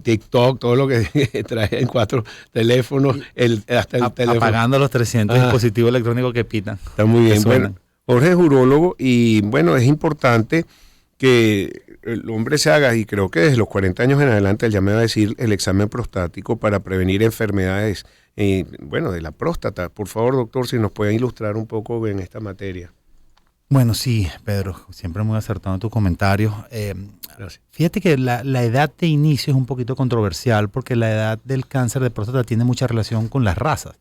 TikTok, todo lo que trae en 4 teléfonos, hasta el teléfono. Apagando los 300 dispositivos electrónicos que pitan. Está muy bien. Bueno, Jorge es urólogo y bueno, es importante que el hombre se haga, y creo que desde los 40 años en adelante, él ya me va a decir, el examen prostático para prevenir enfermedades, de la próstata. Por favor, doctor, si nos puede ilustrar un poco en esta materia. Bueno, sí, Pedro, siempre muy acertado en tu comentario. Fíjate que la edad de inicio es un poquito controversial porque la edad del cáncer de próstata tiene mucha relación con las razas.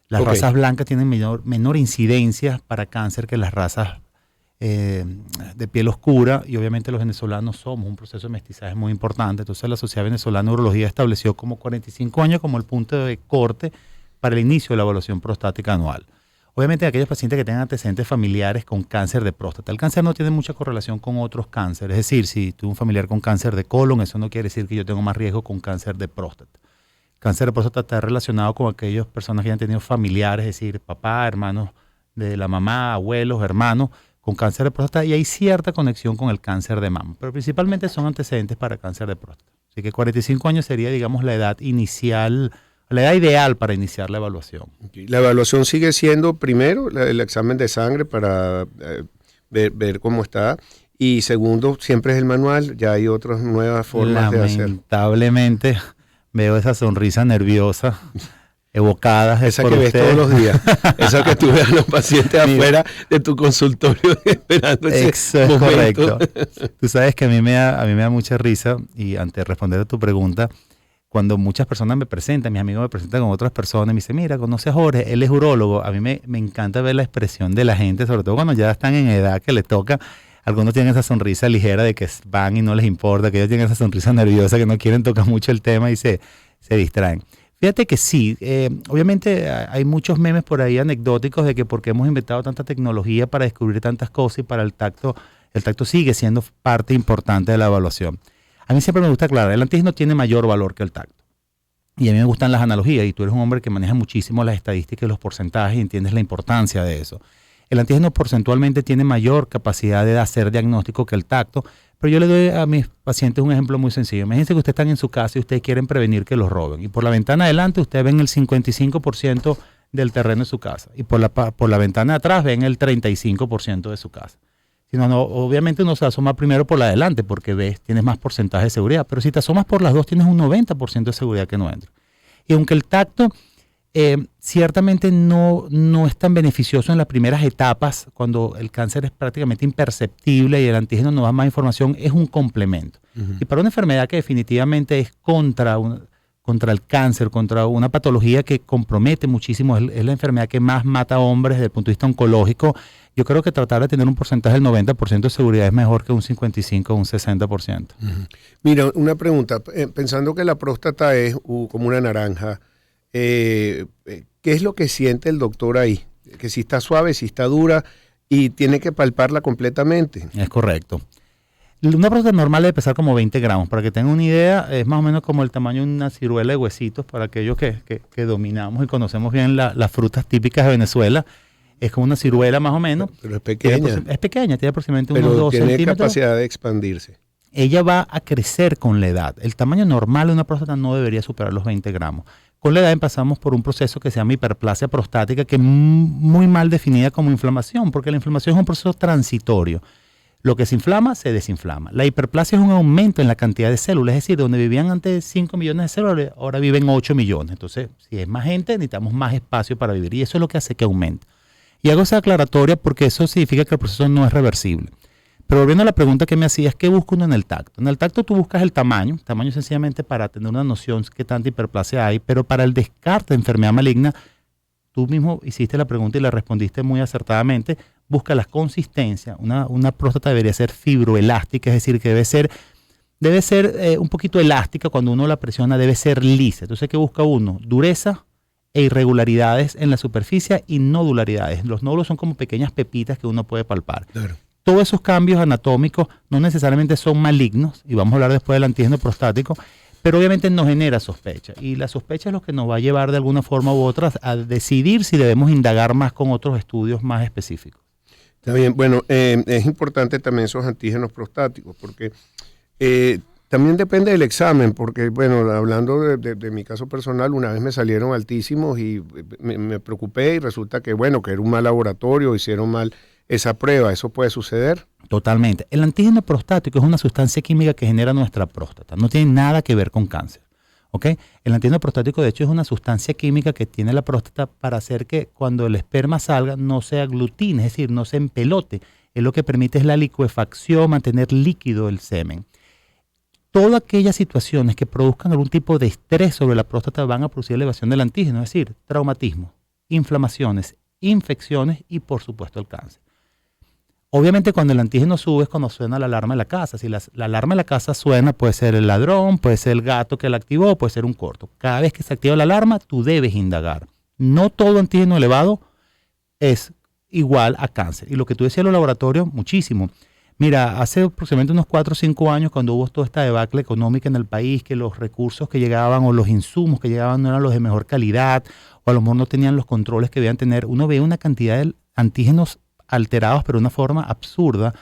Las razas blancas tienen menor incidencia para cáncer que las razas de piel oscura, y obviamente los venezolanos somos un proceso de mestizaje muy importante. Entonces la Sociedad Venezolana de Urología estableció como 45 años como el punto de corte para el inicio de la evaluación prostática anual. Obviamente aquellos pacientes que tengan antecedentes familiares con cáncer de próstata. El cáncer no tiene mucha correlación con otros cánceres. Es decir, si tuve un familiar con cáncer de colon, eso no quiere decir que yo tengo más riesgo con cáncer de próstata. Cáncer de próstata está relacionado con aquellas personas que hayan tenido familiares, es decir, papá, hermanos de la mamá, abuelos, hermanos, con cáncer de próstata, y hay cierta conexión con el cáncer de mama. Pero principalmente son antecedentes para cáncer de próstata. Así que 45 años sería, digamos, la edad inicial, la edad ideal para iniciar la evaluación. La evaluación sigue siendo primero el examen de sangre para ver cómo está, y segundo siempre es el manual. Ya hay otras nuevas formas de hacer. Lamentablemente veo esa sonrisa nerviosa evocada. Esa que ves todos los días, esa que tú ves a los pacientes afuera de tu consultorio esperando ese momento. Correcto. Tú sabes que a mí me da mucha risa, y antes de responder a tu pregunta, cuando muchas personas me presentan, mis amigos me presentan con otras personas, y me dicen, mira, conoce a Jorge, él es urólogo. A mí me encanta ver la expresión de la gente, sobre todo cuando ya están en edad que les toca. Algunos tienen esa sonrisa ligera de que van y no les importa, que ellos tienen esa sonrisa nerviosa, que no quieren tocar mucho el tema y se distraen. Fíjate que sí, obviamente hay muchos memes por ahí anecdóticos de que porque hemos inventado tanta tecnología para descubrir tantas cosas, y para el tacto sigue siendo parte importante de la evaluación. A mí siempre me gusta aclarar, el antígeno tiene mayor valor que el tacto. Y a mí me gustan las analogías, y tú eres un hombre que maneja muchísimo las estadísticas y los porcentajes y entiendes la importancia de eso. El antígeno porcentualmente tiene mayor capacidad de hacer diagnóstico que el tacto, pero yo le doy a mis pacientes un ejemplo muy sencillo. Imagínense que ustedes están en su casa y ustedes quieren prevenir que los roben, y por la ventana adelante ustedes ven el 55% del terreno de su casa, y por la ventana de atrás ven el 35% de su casa. Si no, obviamente uno se asoma primero por la de adelante porque tienes más porcentaje de seguridad, pero si te asomas por las dos tienes un 90% de seguridad que no entra. Y aunque el tacto ciertamente no es tan beneficioso en las primeras etapas, cuando el cáncer es prácticamente imperceptible y el antígeno nos da más información, es un complemento. Y para una enfermedad que definitivamente es contra el cáncer, contra una patología que compromete muchísimo, es la enfermedad que más mata a hombres desde el punto de vista oncológico, yo creo que tratar de tener un porcentaje del 90% de seguridad es mejor que un 55% o un 60%. Mira, una pregunta, pensando que la próstata es como una naranja, ¿qué es lo que siente el doctor ahí? Que si está suave, si está dura, y tiene que palparla completamente. Es correcto. Una próstata normal debe pesar como 20 gramos. Para que tengan una idea, es más o menos como el tamaño de una ciruela de huesitos, para aquellos que dominamos y conocemos bien las frutas típicas de Venezuela. Es como una ciruela más o menos. Pero es pequeña. Es pequeña, tiene aproximadamente unos 2 centímetros. Pero tiene capacidad de expandirse. Ella va a crecer con la edad. El tamaño normal de una próstata no debería superar los 20 gramos. Con la edad pasamos por un proceso que se llama hiperplasia prostática, que es muy mal definida como inflamación, porque la inflamación es un proceso transitorio. Lo que se inflama, se desinflama. La hiperplasia es un aumento en la cantidad de células, es decir, donde vivían antes 5 millones de células, ahora viven 8 millones. Entonces, si es más gente, necesitamos más espacio para vivir, y eso es lo que hace que aumente. Y hago esa aclaratoria porque eso significa que el proceso no es reversible. Pero volviendo a la pregunta que me hacías, ¿qué busca uno en el tacto? En el tacto tú buscas el tamaño sencillamente para tener una noción de qué tanta hiperplasia hay, pero para el descarte de enfermedad maligna, tú mismo hiciste la pregunta y la respondiste muy acertadamente, busca la consistencia. Una próstata debería ser fibroelástica, es decir, que debe ser un poquito elástica, cuando uno la presiona debe ser lisa. Entonces, ¿qué busca uno? Dureza e irregularidades en la superficie y nodularidades. Los nódulos son como pequeñas pepitas que uno puede palpar. Claro. Todos esos cambios anatómicos no necesariamente son malignos, y vamos a hablar después del antígeno prostático, pero obviamente nos genera sospecha, y la sospecha es lo que nos va a llevar de alguna forma u otra a decidir si debemos indagar más con otros estudios más específicos. Está bien, bueno, es importante también esos antígenos prostáticos, porque También depende del examen, porque, bueno, hablando de mi caso personal, una vez me salieron altísimos y me preocupé y resulta que, bueno, que era un mal laboratorio, hicieron mal esa prueba. ¿Eso puede suceder? Totalmente. El antígeno prostático es una sustancia química que genera nuestra próstata. No tiene nada que ver con cáncer. ¿Ok? El antígeno prostático, de hecho, es una sustancia química que tiene la próstata para hacer que cuando el esperma salga no se aglutine, es decir, no se empelote. Es lo que permite es la licuefacción, mantener líquido el semen. Todas aquellas situaciones que produzcan algún tipo de estrés sobre la próstata van a producir elevación del antígeno, es decir, traumatismo, inflamaciones, infecciones y, por supuesto, el cáncer. Obviamente, cuando el antígeno sube es cuando suena la alarma de la casa. Si la alarma de la casa suena, puede ser el ladrón, puede ser el gato que la activó, puede ser un corto. Cada vez que se activa la alarma, tú debes indagar. No todo antígeno elevado es igual a cáncer. Y lo que tú decías en los laboratorios, muchísimo. Mira, hace aproximadamente unos 4 o 5 años, cuando hubo toda esta debacle económica en el país, que los recursos que llegaban o los insumos que llegaban no eran los de mejor calidad, o a lo mejor no tenían los controles que debían tener, uno veía una cantidad de antígenos alterados, pero de una forma absurda.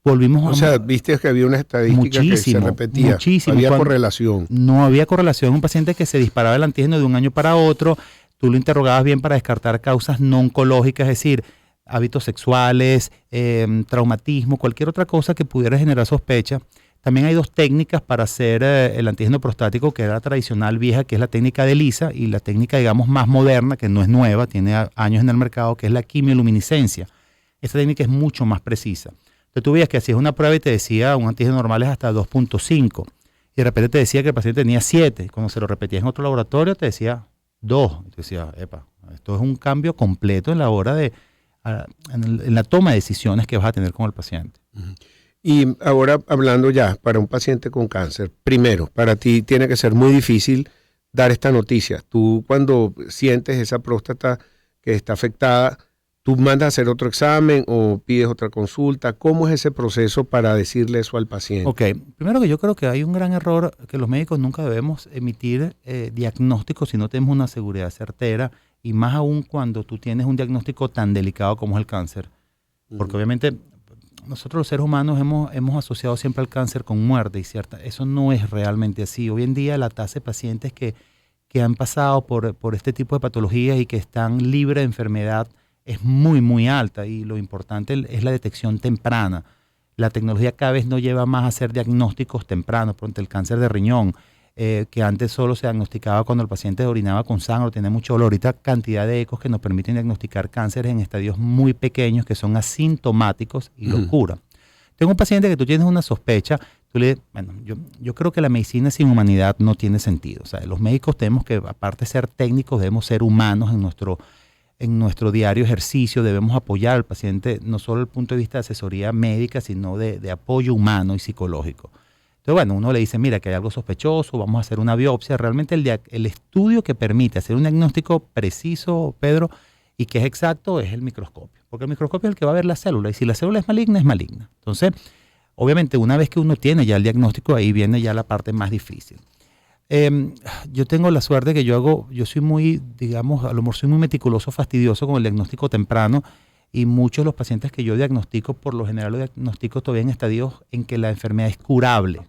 O sea, viste que había una estadística que se repetía. Muchísimo. Había correlación. No había correlación. Un paciente que se disparaba el antígeno de un año para otro, tú lo interrogabas bien para descartar causas no oncológicas, es decir, hábitos sexuales, traumatismo, cualquier otra cosa que pudiera generar sospecha. También hay 2 técnicas para hacer el antígeno prostático, que era la tradicional vieja, que es la técnica de ELISA, y la técnica, digamos, más moderna, que no es nueva, tiene años en el mercado, que es la quimioluminiscencia. Esta técnica es mucho más precisa. Entonces tú veías que hacías una prueba y te decía un antígeno normal es hasta 2.5, y de repente te decía que el paciente tenía 7, cuando se lo repetías en otro laboratorio te decía 2. Y te decía, epa, esto es un cambio completo en la hora de en la toma de decisiones que vas a tener con el paciente. Y ahora hablando ya, para un paciente con cáncer, primero, para ti tiene que ser muy difícil dar esta noticia. Tú cuando sientes esa próstata que está afectada, ¿tú mandas a hacer otro examen o pides otra consulta? ¿Cómo es ese proceso para decirle eso al paciente? Ok, primero que yo creo que hay un gran error, que los médicos nunca debemos emitir diagnósticos si no tenemos una seguridad certera, y más aún cuando tú tienes un diagnóstico tan delicado como es el cáncer. Porque obviamente nosotros los seres humanos hemos asociado siempre al cáncer con muerte, y eso no es realmente así. Hoy en día la tasa de pacientes que han pasado por este tipo de patologías y que están libres de enfermedad es muy, muy alta, y lo importante es la detección temprana. La tecnología cada vez no lleva más a hacer diagnósticos tempranos. Por ejemplo, el cáncer de riñón, que antes solo se diagnosticaba cuando el paciente orinaba con sangre o tenía mucho dolor. Ahorita cantidad de ecos que nos permiten diagnosticar cánceres en estadios muy pequeños que son asintomáticos y lo curan. Tengo un paciente que tú tienes una sospecha, tú le dices, bueno, yo creo que la medicina sin humanidad no tiene sentido. O sea, los médicos tenemos que, aparte de ser técnicos, debemos ser humanos en nuestro diario ejercicio, debemos apoyar al paciente no solo desde el punto de vista de asesoría médica, sino de apoyo humano y psicológico. Entonces, bueno, uno le dice, mira, que hay algo sospechoso, vamos a hacer una biopsia. Realmente el estudio que permite hacer un diagnóstico preciso, Pedro, y que es exacto, es el microscopio. Porque el microscopio es el que va a ver la célula, y si la célula es maligna, es maligna. Entonces, obviamente, una vez que uno tiene ya el diagnóstico, ahí viene ya la parte más difícil. Yo tengo la suerte que yo soy muy, digamos, a lo mejor soy muy meticuloso, fastidioso con el diagnóstico temprano, y muchos de los pacientes que yo diagnostico, por lo general los diagnostico todavía en estadios en que la enfermedad es curable.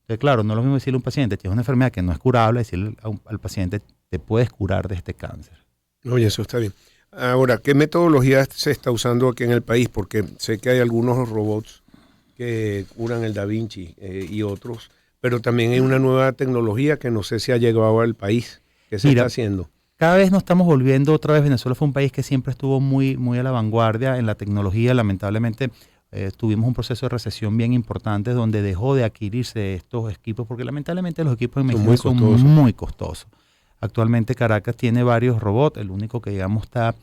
Entonces, claro, no es lo mismo decirle a un paciente, tienes una enfermedad que no es curable, decirle al paciente, te puedes curar de este cáncer. Oye, eso está bien. Ahora, ¿qué metodología se está usando aquí en el país? Porque sé que hay algunos robots que curan el Da Vinci y otros, pero también hay una nueva tecnología que no sé si ha llegado al país. ¿Qué se está haciendo? Cada vez nos estamos volviendo otra vez. Venezuela fue un país que siempre estuvo muy, muy a la vanguardia en la tecnología. Lamentablemente tuvimos un proceso de recesión bien importante donde dejó de adquirirse estos equipos, porque lamentablemente los equipos en medicina son muy costosos. Actualmente Caracas tiene varios robots. El único que, digamos, está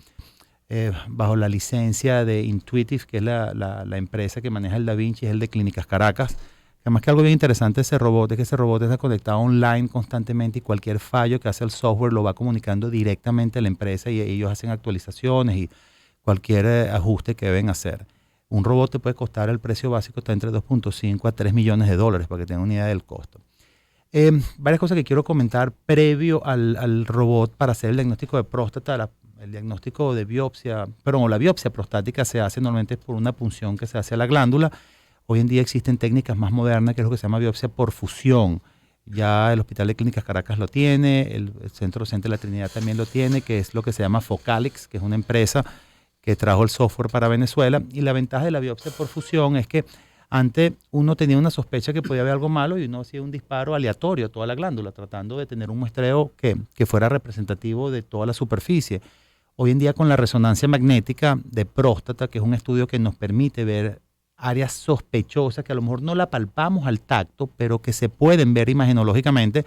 bajo la licencia de Intuitive, que es la empresa que maneja el Da Vinci, es el de Clínicas Caracas. Además, que algo bien interesante de ese robot es que ese robot está conectado online constantemente, y cualquier fallo que hace el software lo va comunicando directamente a la empresa, y ellos hacen actualizaciones y cualquier ajuste que deben hacer. Un robot te puede costar, el precio básico está entre 2.5 a 3 millones de dólares, para que tengan una idea del costo. Varias cosas que quiero comentar previo al robot para hacer el diagnóstico de próstata. El diagnóstico de biopsia, la biopsia prostática se hace normalmente por una punción que se hace a la glándula. Hoy en día existen técnicas más modernas, que es lo que se llama biopsia por fusión. Ya el Hospital de Clínicas Caracas lo tiene, el Centro Docente de la Trinidad también lo tiene, que es lo que se llama Focalix, que es una empresa que trajo el software para Venezuela. Y la ventaja de la biopsia por fusión es que antes uno tenía una sospecha que podía haber algo malo y uno hacía un disparo aleatorio a toda la glándula, tratando de tener un muestreo que fuera representativo de toda la superficie. Hoy en día con la resonancia magnética de próstata, que es un estudio que nos permite ver áreas sospechosas que a lo mejor no la palpamos al tacto, pero que se pueden ver imagenológicamente,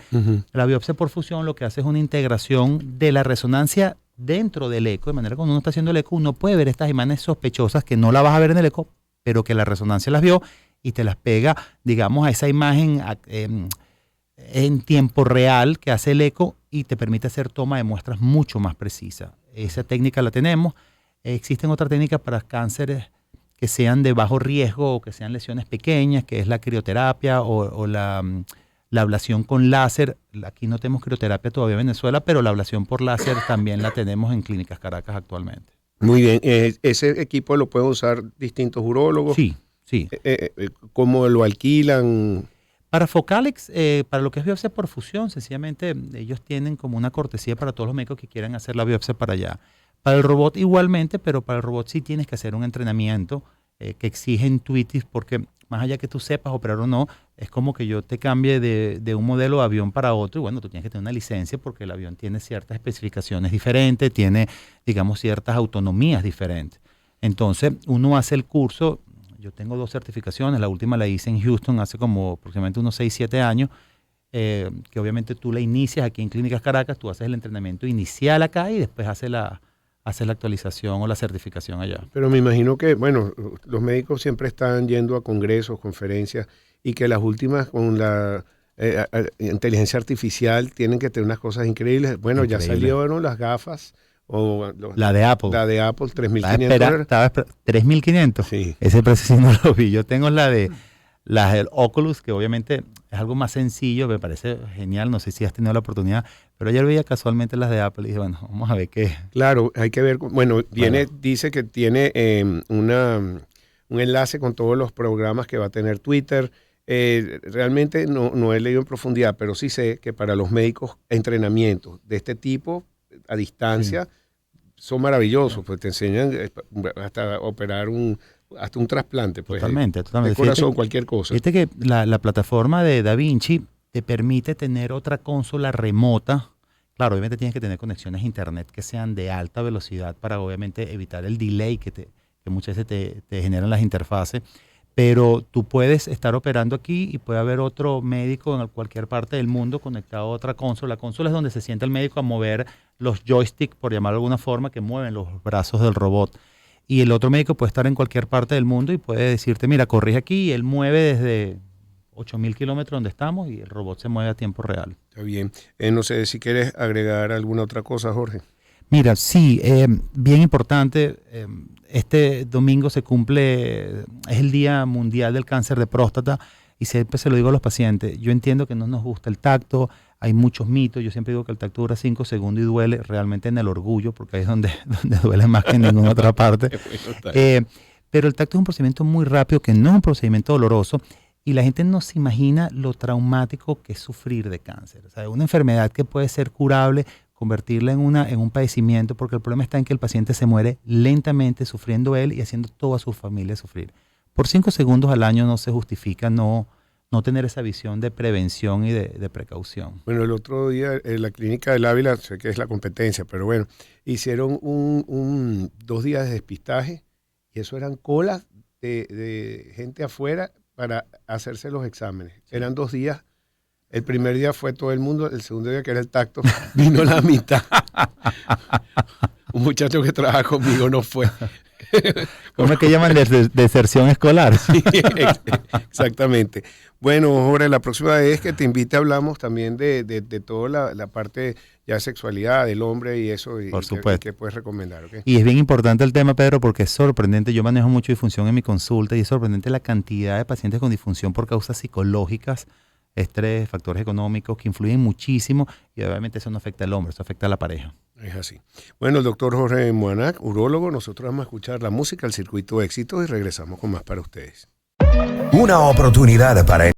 la biopsia por fusión lo que hace es una integración de la resonancia dentro del eco, de manera que cuando uno está haciendo el eco, uno puede ver estas imágenes sospechosas que no la vas a ver en el eco, pero que la resonancia las vio y te las pega, digamos, a esa imagen en tiempo real que hace el eco y te permite hacer toma de muestras mucho más precisa. Esa técnica la tenemos. Existen otras técnicas para cánceres que sean de bajo riesgo o que sean lesiones pequeñas, que es la crioterapia o la ablación con láser. Aquí no tenemos crioterapia todavía en Venezuela, pero la ablación por láser también la tenemos en Clínicas Caracas actualmente. Muy bien, ese equipo lo pueden usar distintos urólogos. Sí, sí. ¿Cómo lo alquilan? Para Focalix, para lo que es biopsia por fusión, sencillamente ellos tienen como una cortesía para todos los médicos que quieran hacer la biopsia para allá. Para el robot igualmente, pero para el robot sí tienes que hacer un entrenamiento que exige intuitis, porque más allá que tú sepas operar o no, es como que yo te cambie de un modelo de avión para otro y bueno, tú tienes que tener una licencia porque el avión tiene ciertas especificaciones diferentes, tiene, digamos, ciertas autonomías diferentes. Entonces, uno hace el curso, yo tengo 2 certificaciones, la última la hice en Houston hace como aproximadamente unos 6, 7 años, que obviamente tú la inicias aquí en Clínicas Caracas, tú haces el entrenamiento inicial acá y después haces la actualización o la certificación allá. Pero me imagino que, bueno, los médicos siempre están yendo a congresos, conferencias, y que las últimas con la inteligencia artificial tienen que tener unas cosas increíbles. Bueno, ya salieron las gafas. La de Apple. La de Apple, $3,500. Estaba $3,500. Sí. Ese precio sí no lo vi. Yo tengo las del Oculus, que obviamente es algo más sencillo, me parece genial, no sé si has tenido la oportunidad, pero ayer veía casualmente las de Apple y dije, bueno, vamos a ver qué. Claro, hay que ver, bueno, dice que tiene un enlace con todos los programas que va a tener Twitter. Realmente no he leído en profundidad, pero sí sé que para los médicos entrenamientos de este tipo a distancia son maravillosos, pues te enseñan hasta operar hasta un trasplante, pues, totalmente. de corazón, cualquier cosa. Fíjate que la plataforma de Da Vinci te permite tener otra consola remota. Claro, obviamente tienes que tener conexiones a internet que sean de alta velocidad para obviamente evitar el delay que muchas veces te generan las interfaces. Pero tú puedes estar operando aquí y puede haber otro médico en cualquier parte del mundo conectado a otra consola. La consola es donde se sienta el médico a mover los joysticks, por llamarlo de alguna forma, que mueven los brazos del robot. Y el otro médico puede estar en cualquier parte del mundo y puede decirte, mira, corrige aquí, y él mueve desde 8,000 kilómetros donde estamos y el robot se mueve a tiempo real. Está bien. No sé si quieres agregar alguna otra cosa, Jorge. Mira, sí, bien importante, este domingo se cumple, es el Día Mundial del Cáncer de Próstata y siempre se lo digo a los pacientes, yo entiendo que no nos gusta el tacto, hay muchos mitos, yo siempre digo que el tacto dura 5 segundos y duele realmente en el orgullo, porque ahí es donde duele más que en ninguna otra parte. Pero el tacto es un procedimiento muy rápido, que no es un procedimiento doloroso, y la gente no se imagina lo traumático que es sufrir de cáncer. O sea, una enfermedad que puede ser curable, convertirla en un padecimiento, porque el problema está en que el paciente se muere lentamente, sufriendo él y haciendo toda su familia sufrir. Por 5 segundos al año no se justifica no tener esa visión de prevención y de precaución. Bueno, el otro día en la clínica del Ávila, sé que es la competencia, pero bueno, hicieron 2 días de despistaje y eso eran colas de gente afuera para hacerse los exámenes. Sí. Eran 2 días. El primer día fue todo el mundo, el segundo día, que era el tacto, vino la mitad. Un muchacho que trabaja conmigo no fue. ¿Cómo es que llaman deserción escolar? Sí, exactamente. Bueno, Jorge, la próxima vez que te invite hablamos también de toda la parte ya de sexualidad del hombre y eso. Por supuesto. ¿Qué puedes recomendar? ¿Okay? Y es bien importante el tema, Pedro, porque es sorprendente. Yo manejo mucho disfunción en mi consulta y es sorprendente la cantidad de pacientes con disfunción por causas psicológicas, estrés, factores económicos que influyen muchísimo y obviamente eso no afecta al hombre, eso afecta a la pareja. Es así. Bueno, el doctor Jorge Moanac, urólogo, nosotros vamos a escuchar la música, el circuito de éxitos y regresamos con más para ustedes. Una oportunidad para